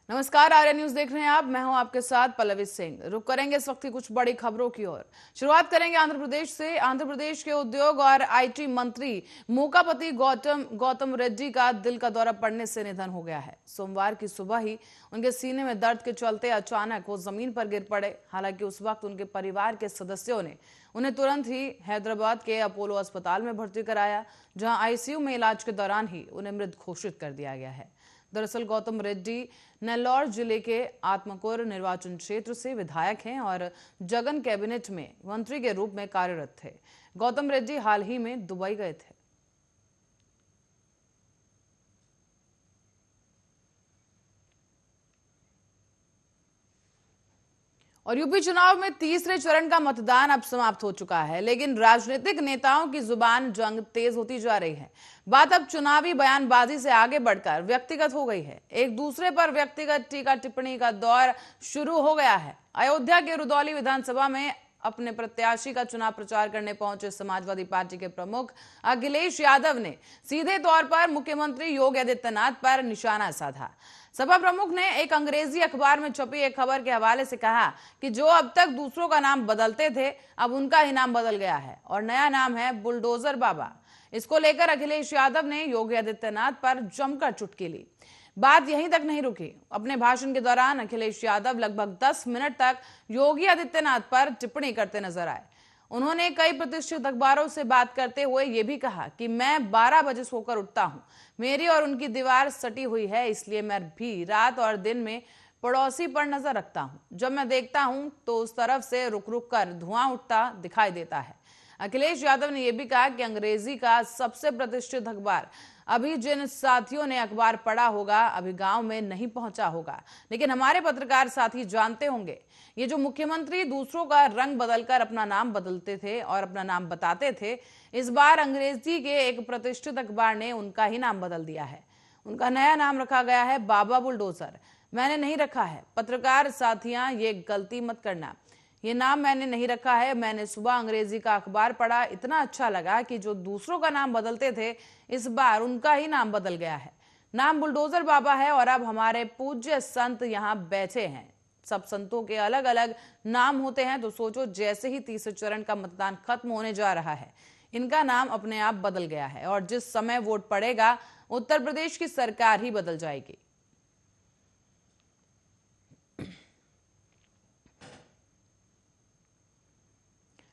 नमस्कार, आर्य न्यूज देख रहे हैं आप। मैं हूं आपके साथ पल्लवी सिंह। रुक करेंगे इस वक्त की कुछ बड़ी खबरों की ओर। शुरुआत करेंगे आंध्र प्रदेश से। आंध्र प्रदेश के उद्योग और आईटी मंत्री मूकापति गौतम रेड्डी का दिल का दौरा पड़ने से निधन हो गया है। सोमवार की सुबह ही उनके सीने में दर्द के चलते अचानक वो जमीन पर गिर पड़े। हालांकि उस वक्त उनके परिवार के सदस्यों ने उन्हें तुरंत ही हैदराबाद के अपोलो अस्पताल में भर्ती कराया, जहां आईसीयू में इलाज के दौरान ही उन्हें मृत घोषित कर दिया गया है। दरअसल गौतम रेड्डी नेल्लौर जिले के आत्मकूर निर्वाचन क्षेत्र से विधायक हैं और जगन कैबिनेट में मंत्री के रूप में कार्यरत थे। गौतम रेड्डी हाल ही में दुबई गए थे। और यूपी चुनाव में तीसरे चरण का मतदान अब समाप्त हो चुका है, लेकिन राजनीतिक नेताओं की जुबान जंग तेज होती जा रही है। बात अब चुनावी बयानबाजी से आगे बढ़कर व्यक्तिगत हो गई है। एक दूसरे पर व्यक्तिगत टीका टिप्पणी का दौर शुरू हो गया है। अयोध्या के रुदौली विधानसभा में अपने प्रत्याशी का चुनाव प्रचार करने पहुंचे समाजवादी पार्टी के प्रमुख अखिलेश यादव ने सीधे तौर पर मुख्यमंत्री योगी आदित्यनाथ पर निशाना साधा। सपा प्रमुख ने एक अंग्रेजी अखबार में छपी एक खबर के हवाले से कहा कि जो अब तक दूसरों का नाम बदलते थे, अब उनका ही नाम बदल गया है और नया नाम है बुलडोजर बाबा। इसको लेकर अखिलेश यादव ने योगी आदित्यनाथ पर जमकर चुटकी ली। बात यहीं तक नहीं रुकी। अपने भाषण के दौरान अखिलेश यादव लगभग 10 मिनट तक योगी आदित्यनाथ पर टिप्पणी करते नजर आए। उन्होंने कई प्रतिष्ठित अखबारों से बात करते हुए यह भी कहा कि मैं 12 बजे सोकर उठता हूं, मेरी और उनकी दीवार सटी हुई है, इसलिए मैं भी रात और दिन में पड़ोसी पर नजर रखता हूं। जब मैं देखता हूं तो उस तरफ से रुक रुक कर धुआं उठता दिखाई देता है। अखिलेश यादव ने यह भी कहा कि अंग्रेजी का सबसे प्रतिष्ठित अखबार अभी जिन साथियों ने अखबार पढ़ा होगा अभी गांव में नहीं पहुंचा होगा, लेकिन हमारे पत्रकार साथी जानते होंगे ये जो मुख्यमंत्री दूसरों का रंग बदलकर अपना नाम बदलते थे और अपना नाम बताते थे, इस बार अंग्रेजी के एक प्रतिष्ठित अखबार ने उनका ही नाम बदल दिया है। उनका नया नाम रखा गया है बाबा बुलडोजर। मैंने नहीं रखा है। पत्रकार साथियां ये गलती मत करना, ये नाम मैंने नहीं रखा है। मैंने सुबह अंग्रेजी का अखबार पढ़ा, इतना अच्छा लगा कि जो दूसरों का नाम बदलते थे इस बार उनका ही नाम बदल गया है। नाम बुलडोजर बाबा है और अब हमारे पूज्य संत यहाँ बैठे हैं। सब संतों के अलग अलग नाम होते हैं, तो सोचो जैसे ही तीसरे चरण का मतदान खत्म होने जा रहा है, इनका नाम अपने आप बदल गया है और जिस समय वोट पड़ेगा उत्तर प्रदेश की सरकार ही बदल जाएगी।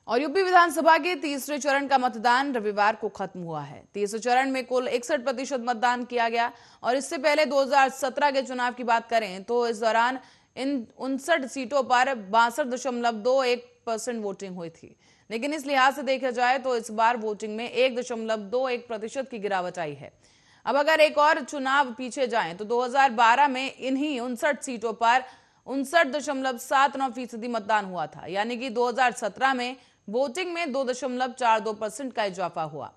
और यूपी विधानसभा के तीसरे चरण का मतदान रविवार को खत्म हुआ है। तीसरे चरण में कुल 61% मतदान किया गया और इससे पहले 2017 के चुनाव की बात करें तो इस दौरान इन 59 सीटों पर 62.21% वोटिंग हुई थी। लेकिन इस लिहाज से देखा जाए तो इस बार वोटिंग में 1.21% की गिरावट आई है। अब अगर एक और चुनाव पीछे जाएं तो 2012 में इन्हीं 59 सीटों पर 59.79% मतदान हुआ था, यानी कि 2017 में वोटिंग में 2.42% का इजाफा हुआ,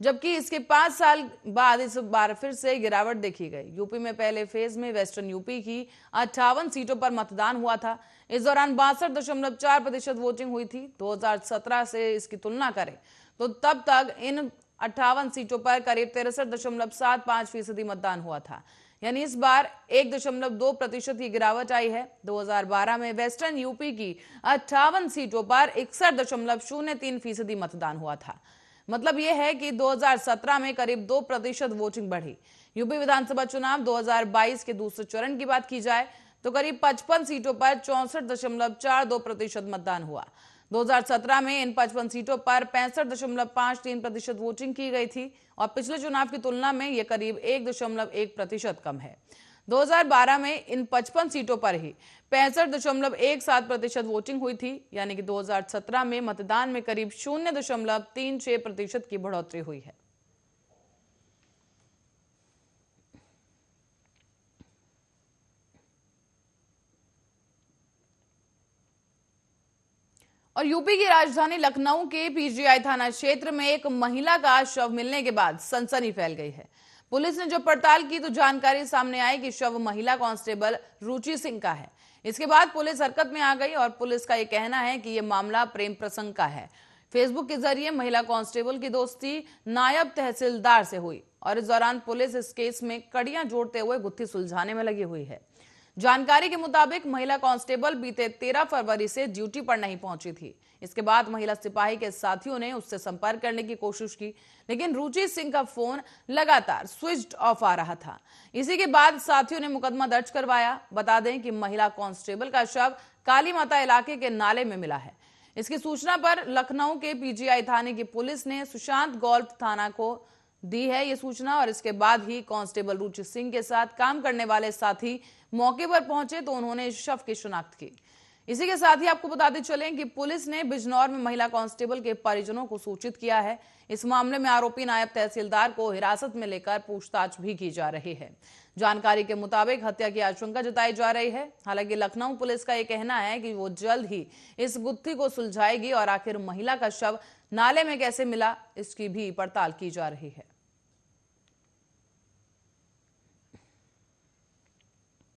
जबकि इसके 5 साल बाद इस बार फिर से गिरावट देखी गई। यूपी में पहले फेज में वेस्टर्न यूपी की 58 सीटों पर मतदान हुआ था। इस दौरान 62.4% वोटिंग हुई थी। 2017 से इसकी तुलना करें तो तब तक इन 58 सीटों पर करीब 63.75% मतदान हुआ था, यानी इस बार 1.2% की गिरावट आई है। 2012 में वेस्टर्न यूपी की 58 सीटों पर 61.03% मतदान हुआ था। मतलब यह है कि 2017 में करीब 2% वोटिंग बढ़ी। यूपी विधानसभा चुनाव 2022 के दूसरे चरण की बात की जाए तो करीब 55 सीटों पर 64.42% मतदान हुआ। 2017 में इन 55 सीटों पर 65.53% वोटिंग की गई थी और पिछले चुनाव की तुलना में यह करीब 1.1% कम है। 2012 में इन 55 सीटों पर ही 65.17% वोटिंग हुई थी, यानी कि 2017 में मतदान में करीब 0.36% की बढ़ोतरी हुई है। और यूपी की राजधानी लखनऊ के पीजीआई थाना क्षेत्र में एक महिला का शव मिलने के बाद सनसनी फैल गई है। पुलिस ने जब पड़ताल की तो जानकारी सामने आई कि शव महिला कांस्टेबल रुचि सिंह का है। इसके बाद पुलिस हरकत में आ गई और पुलिस का यह कहना है कि यह मामला प्रेम प्रसंग का है। फेसबुक के जरिए महिला कांस्टेबल की दोस्ती नायब तहसीलदार से हुई और इस दौरान पुलिस इस केस में कड़ियां जोड़ते हुए गुत्थी सुलझाने में लगी हुई है। जानकारी के मुताबिक महिला कांस्टेबल बीते 13 फरवरी से ड्यूटी पर नहीं पहुंची थी। इसके बाद महिला सिपाही के साथियों ने उससे संपर्क करने की कोशिश की, लेकिन रुचि सिंह का फोन लगातार स्विच्ड ऑफ आ रहा था। इसी के बाद साथियों ने मुकदमा दर्ज करवाया। बता दें कि महिला कांस्टेबल का शव काली माता इलाके के नाले में मिला है। इसकी सूचना पर लखनऊ के पीजीआई थाने की पुलिस ने सुशांत गोल्फ थाना को दी है ये सूचना, और इसके बाद ही कांस्टेबल रुचि सिंह के साथ काम करने वाले साथी मौके पर पहुंचे तो उन्होंने शव की शिनाख्त की। इसी के साथ ही आपको बताते चलें कि पुलिस ने बिजनौर में महिला कांस्टेबल के परिजनों को सूचित किया है। इस मामले में आरोपी नायब तहसीलदार को हिरासत में लेकर पूछताछ भी की जा रही है। जानकारी के मुताबिक हत्या की आशंका जताई जा रही है। हालांकि लखनऊ पुलिस का यह कहना है कि वो जल्द ही इस गुत्थी को सुलझाएगी और आखिर महिला का शव नाले में कैसे मिला, इसकी भी पड़ताल की जा रही है।